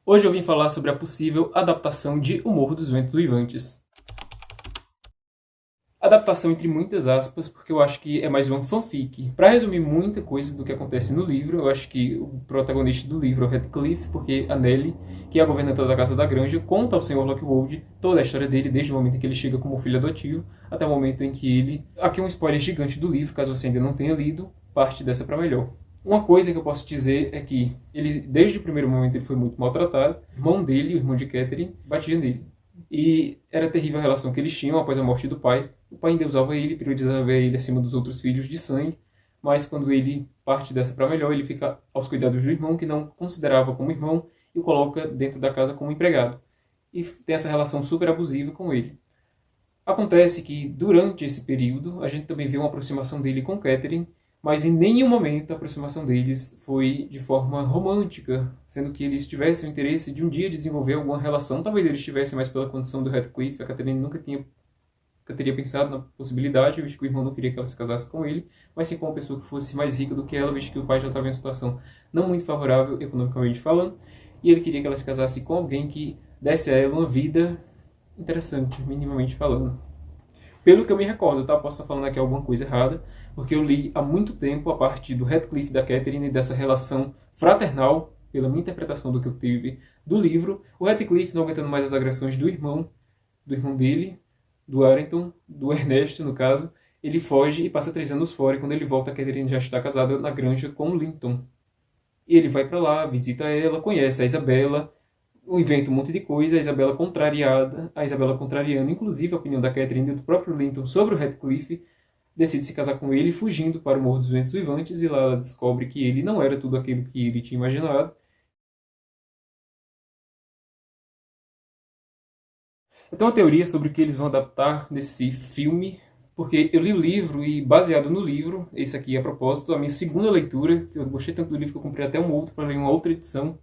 Hoje eu vim falar sobre a possível adaptação de O Morro dos Ventos Uivantes. Adaptação entre muitas aspas, porque eu acho que é mais uma fanfic. Para resumir muita coisa do que acontece no livro, eu acho que o protagonista do livro é o Heathcliff, porque a Nelly, que é a governanta da Casa da Granja, conta ao Sr. Lockwood toda a história dele, desde o momento em que ele chega como filho adotivo, até o momento em que ele... Aqui é um spoiler gigante do livro, caso você ainda não tenha lido, parte dessa para melhor. Uma coisa que eu posso dizer é que ele, desde o primeiro momento, ele foi muito maltratado. O irmão dele, o irmão de Catherine, batia nele. E era terrível a relação que eles tinham após a morte do pai. O pai endeusava ele, priorizava ele acima dos outros filhos de sangue, mas quando ele parte dessa para melhor, ele fica aos cuidados do irmão, que não considerava como irmão, e o coloca dentro da casa como empregado. E tem essa relação super abusiva com ele. Acontece que, durante esse período, a gente também vê uma aproximação dele com Catherine, mas em nenhum momento a aproximação deles foi de forma romântica, sendo que eles tivessem o interesse de um dia desenvolver alguma relação. Talvez eles tivessem mais pela condição do Heathcliff. A Catherine nunca teria pensado na possibilidade, visto que o irmão não queria que ela se casasse com ele, mas sim com uma pessoa que fosse mais rica do que ela, visto que o pai já estava em uma situação não muito favorável, economicamente falando, e ele queria que ela se casasse com alguém que desse a ela uma vida interessante, minimamente falando. Pelo que eu me recordo, tá? Posso estar falando aqui alguma coisa errada, porque eu li há muito tempo a parte do Heathcliff e da Catherine e dessa relação fraternal, pela minha interpretação do que eu tive do livro. O Heathcliff não aguentando mais as agressões do irmão dele, do Warrington, do Ernesto, no caso, ele foge e passa 3 anos fora, e quando ele volta, a Catherine já está casada na granja com o Linton. E ele vai para lá, visita ela, conhece a Isabela, inventa um monte de coisa, a Isabela contrariada, a Isabela contrariando, inclusive a opinião da Catherine e do próprio Linton sobre o Heathcliff, decide se casar com ele, fugindo para o Morro dos Ventos Uivantes, e lá ela descobre que ele não era tudo aquilo que ele tinha imaginado. Então a teoria sobre o que eles vão adaptar nesse filme, porque eu li o livro e, baseado no livro, esse aqui a propósito, a minha segunda leitura, que eu gostei tanto do livro que eu comprei até um outro para ler uma outra edição.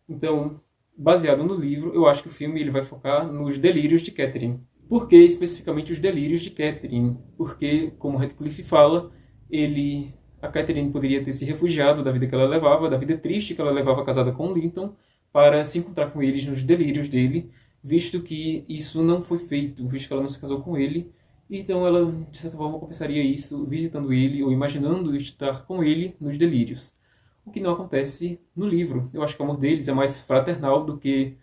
Então, baseado no livro, eu acho que o filme ele vai focar nos delírios de Catherine. Por que especificamente os delírios de Catherine? Porque, como Heathcliff fala, a Catherine poderia ter se refugiado da vida que ela levava, da vida triste que ela levava casada com Linton, para se encontrar com eles nos delírios dele, visto que isso não foi feito, visto que ela não se casou com ele. Então ela, de certa forma, compensaria isso visitando ele ou imaginando estar com ele nos delírios. O que não acontece no livro. Eu acho que o amor deles é mais fraternal do que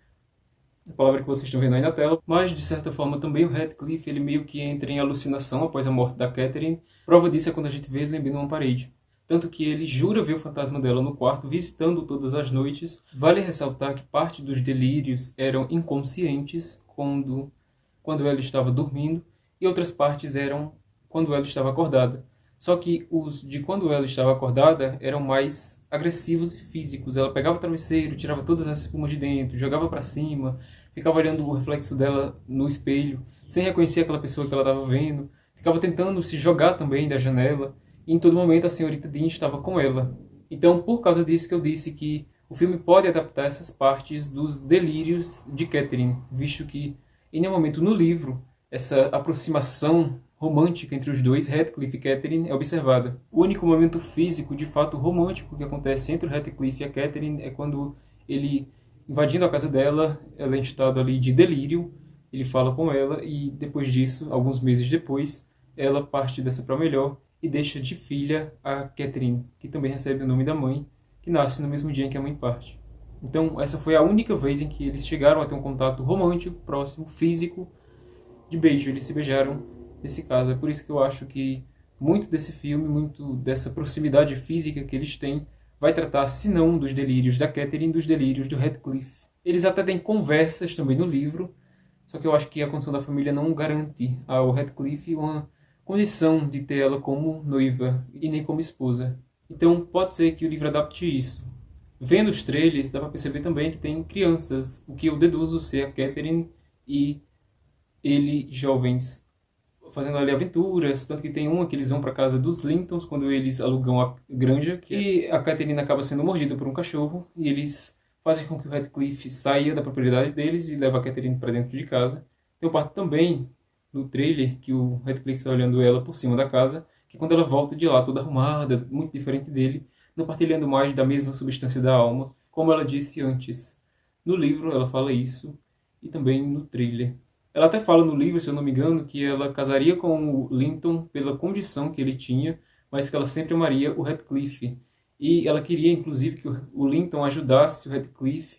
a palavra que vocês estão vendo aí na tela. Mas, de certa forma, também o Heathcliff, ele meio que entra em alucinação após a morte da Catherine. Prova disso é quando a gente vê ele lambendo uma parede. Tanto que ele jura ver o fantasma dela no quarto, visitando todas as noites. Vale ressaltar que parte dos delírios eram inconscientes quando ela estava dormindo, e outras partes eram quando ela estava acordada. Só que os de quando ela estava acordada eram mais agressivos e físicos. Ela pegava o travesseiro, tirava todas as espumas de dentro, jogava para cima, ficava olhando o reflexo dela no espelho, sem reconhecer aquela pessoa que ela estava vendo, ficava tentando se jogar também da janela, e em todo momento a senhorita Dean estava com ela. Então, por causa disso que eu disse que o filme pode adaptar essas partes dos delírios de Catherine, visto que em nenhum momento no livro essa aproximação romântica entre os dois, Heathcliff e Catherine, é observada. O único momento físico, de fato, romântico que acontece entre o Heathcliff e a Catherine é quando ele, invadindo a casa dela, ela é em estado ali de delírio, ele fala com ela e depois disso, alguns meses depois, ela parte dessa para melhor e deixa de filha a Catherine, que também recebe o nome da mãe, que nasce no mesmo dia em que a mãe parte. Então, essa foi a única vez em que eles chegaram a ter um contato romântico, próximo, físico, de beijo. Eles se beijaram nesse caso. É por isso que eu acho que muito desse filme, muito dessa proximidade física que eles têm, vai tratar, se não dos delírios da Catherine, dos delírios do Heathcliff. Eles até têm conversas também no livro, só que eu acho que a condição da família não garante ao Heathcliff uma condição de ter ela como noiva e nem como esposa. Então pode ser que o livro adapte isso. Vendo os trailers, dá para perceber também que tem crianças, o que eu deduzo ser a Catherine e ele jovens, fazendo ali aventuras, tanto que tem uma que eles vão para casa dos Lintons quando eles alugam a granja, e a Catherine acaba sendo mordida por um cachorro, e eles fazem com que o Heathcliff saia da propriedade deles e leva a Catherine para dentro de casa. Tem uma parte também no trailer que o Heathcliff está olhando ela por cima da casa, que quando ela volta de lá toda arrumada, muito diferente dele, não partilhando mais da mesma substância da alma, como ela disse antes. No livro ela fala isso, e também no thriller. Ela até fala no livro, se eu não me engano, que ela casaria com o Linton pela condição que ele tinha, mas que ela sempre amaria o Heathcliff. E ela queria, inclusive, que o Linton ajudasse o Heathcliff,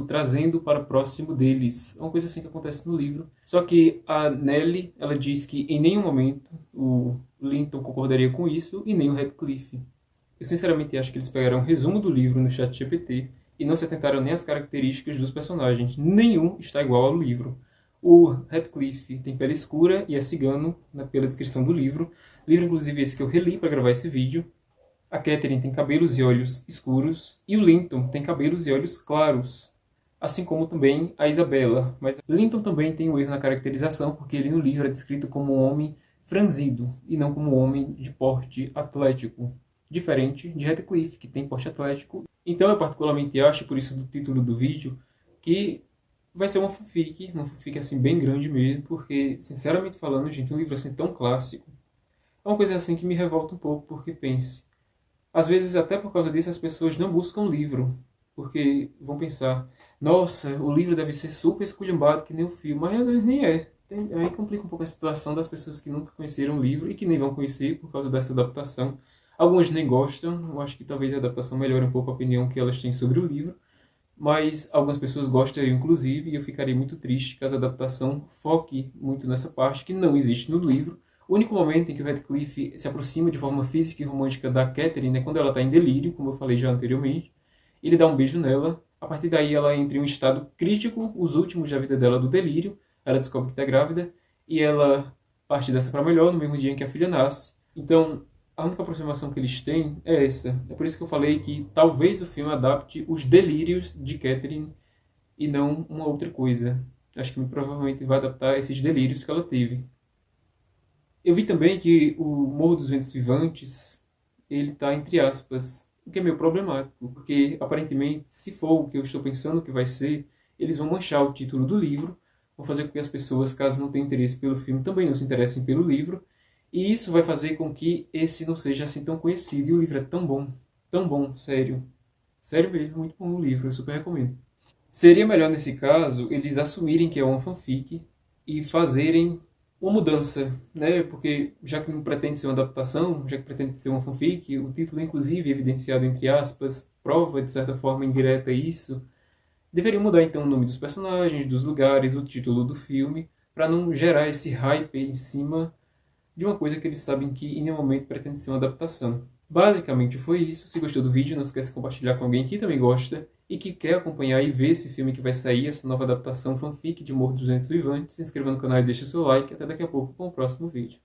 trazendo para próximo deles. É uma coisa assim que acontece no livro. Só que a Nellie, ela diz que em nenhum momento o Linton concordaria com isso, e nem o Heathcliff. Eu sinceramente acho que eles pegaram um resumo do livro no ChatGPT e não se atentaram nem às características dos personagens. Nenhum está igual ao livro. O Heathcliff tem pele escura e é cigano, pela descrição do livro. Livro, inclusive, esse que eu reli para gravar esse vídeo. A Catherine tem cabelos e olhos escuros. E o Linton tem cabelos e olhos claros. Assim como também a Isabella. Mas Linton também tem um erro na caracterização, porque ele no livro é descrito como um homem franzido e não como um homem de porte atlético. Diferente de Heathcliff, que tem porte atlético. Então eu particularmente acho, por isso do título do vídeo, que vai ser uma fanfic assim bem grande mesmo, porque, sinceramente falando, gente, um livro assim tão clássico, é uma coisa assim que me revolta um pouco, porque pense, às vezes até por causa disso as pessoas não buscam livro, porque vão pensar, nossa, o livro deve ser super esculhambado que nem o filme, mas às vezes nem é. Aí complica um pouco a situação das pessoas que nunca conheceram o livro e que nem vão conhecer por causa dessa adaptação. Algumas nem gostam, eu acho que talvez a adaptação melhore um pouco a opinião que elas têm sobre o livro, mas algumas pessoas gostam, inclusive, e eu ficaria muito triste caso a adaptação foque muito nessa parte que não existe no livro. O único momento em que o Heathcliff se aproxima de forma física e romântica da Catherine é quando ela está em delírio, como eu falei já anteriormente. Ele dá um beijo nela, a partir daí ela entra em um estado crítico, os últimos da vida dela do delírio, ela descobre que está grávida, e ela parte dessa para melhor no mesmo dia em que a filha nasce. Então, a única aproximação que eles têm é essa. É por isso que eu falei que talvez o filme adapte os delírios de Catherine e não uma outra coisa. Acho que provavelmente vai adaptar esses delírios que ela teve. Eu vi também que o Morro dos Ventos Vivantes, ele está entre aspas, o que é meio problemático, porque aparentemente, se for o que eu estou pensando que vai ser, eles vão manchar o título do livro, vão fazer com que as pessoas, caso não tenham interesse pelo filme, também não se interessem pelo livro, e isso vai fazer com que esse não seja assim tão conhecido, e o livro é tão bom, sério. Sério mesmo, muito bom o livro, eu super recomendo. Seria melhor nesse caso eles assumirem que é uma fanfic e fazerem uma mudança, né? Porque já que não pretende ser uma adaptação, já que pretende ser uma fanfic, o título inclusive evidenciado entre aspas, prova de certa forma indireta isso, deveriam mudar então o nome dos personagens, dos lugares, o título do filme, para não gerar esse hype em cima de uma coisa que eles sabem que em nenhum momento pretende ser uma adaptação. Basicamente foi isso. Se gostou do vídeo, não esquece de compartilhar com alguém que também gosta e que quer acompanhar e ver esse filme que vai sair, essa nova adaptação fanfic de Morro dos Ventos Vivantes. Se inscreva no canal e deixe seu like. Até daqui a pouco com o próximo vídeo.